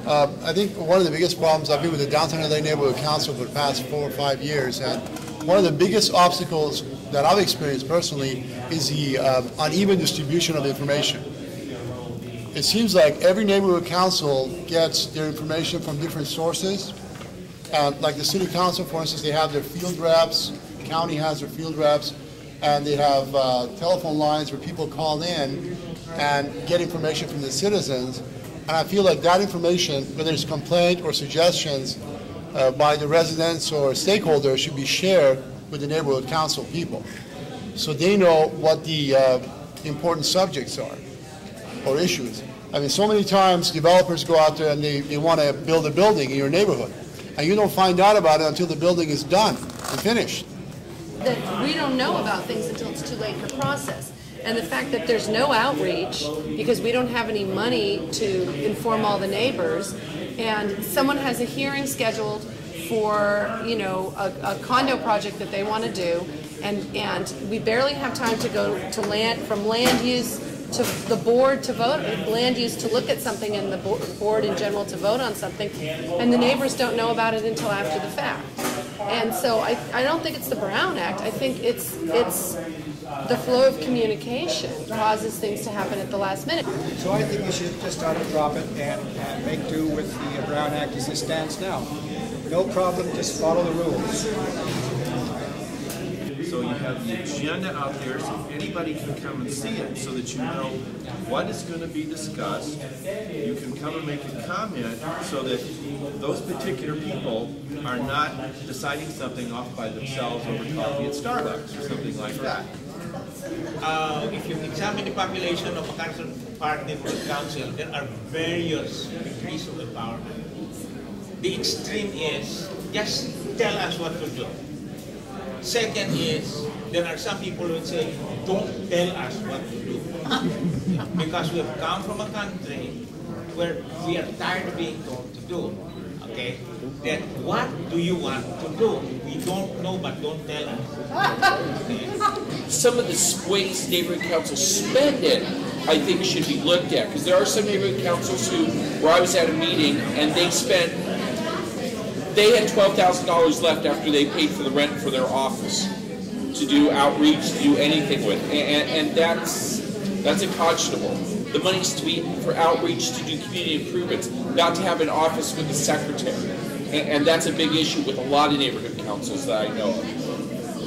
I think one of the biggest problems, I've been with the Downtown LA Neighborhood Council for the past 4 or 5 years, and one of the biggest obstacles that I've experienced personally is the uneven distribution of information. It seems like every neighborhood council gets their information from different sources. Like the city council, for instance, they have their field reps, the county has their field reps, and they have telephone lines where people call in and get information from the citizens. And I feel like that information, whether it's complaint or suggestions by the residents or stakeholders, should be shared with the neighborhood council people, so they know what the important subjects are or issues. I mean, so many times developers go out there and they want to build a building in your neighborhood, and you don't find out about it until the building is done and finished. That we don't know about things until it's too late for process. And the fact that there's no outreach because we don't have any money to inform all the neighbors, and someone has a hearing scheduled for, you know, a condo project that they want to do, and we barely have time to go to from land use to the board to vote, land use to look at something, and the board in general to vote on something, and the neighbors don't know about it until after the fact. And so I don't think it's the Brown Act. I think it's the flow of communication causes things to happen at the last minute. So I think we should just start to drop it and make do with the Brown Act as it stands now. No problem, just follow the rules. So you have the agenda out there so anybody can come and see it so that you know what is going to be discussed. You can come and make a comment so that those particular people are not deciding something off by themselves over coffee at Starbucks or something like that. If you examine the population of a council part neighborhood council, there are various degrees of empowerment. The extreme is just tell us what to do. Second is, there are some people who say, don't tell us what to do. Because we have come from a country where we are tired of being told to do. Okay? Then what do you want to do? We don't know, but don't tell us. Okay? Some of the ways neighborhood councils spend it, I think, should be looked at. Because there are some neighborhood councils where I was at a meeting and they had $12,000 left after they paid for the rent for their office to do outreach, to do anything with, and that's unconscionable. The money's to be for outreach, to do community improvements, not to have an office with a secretary, and that's a big issue with a lot of neighborhood councils that I know of.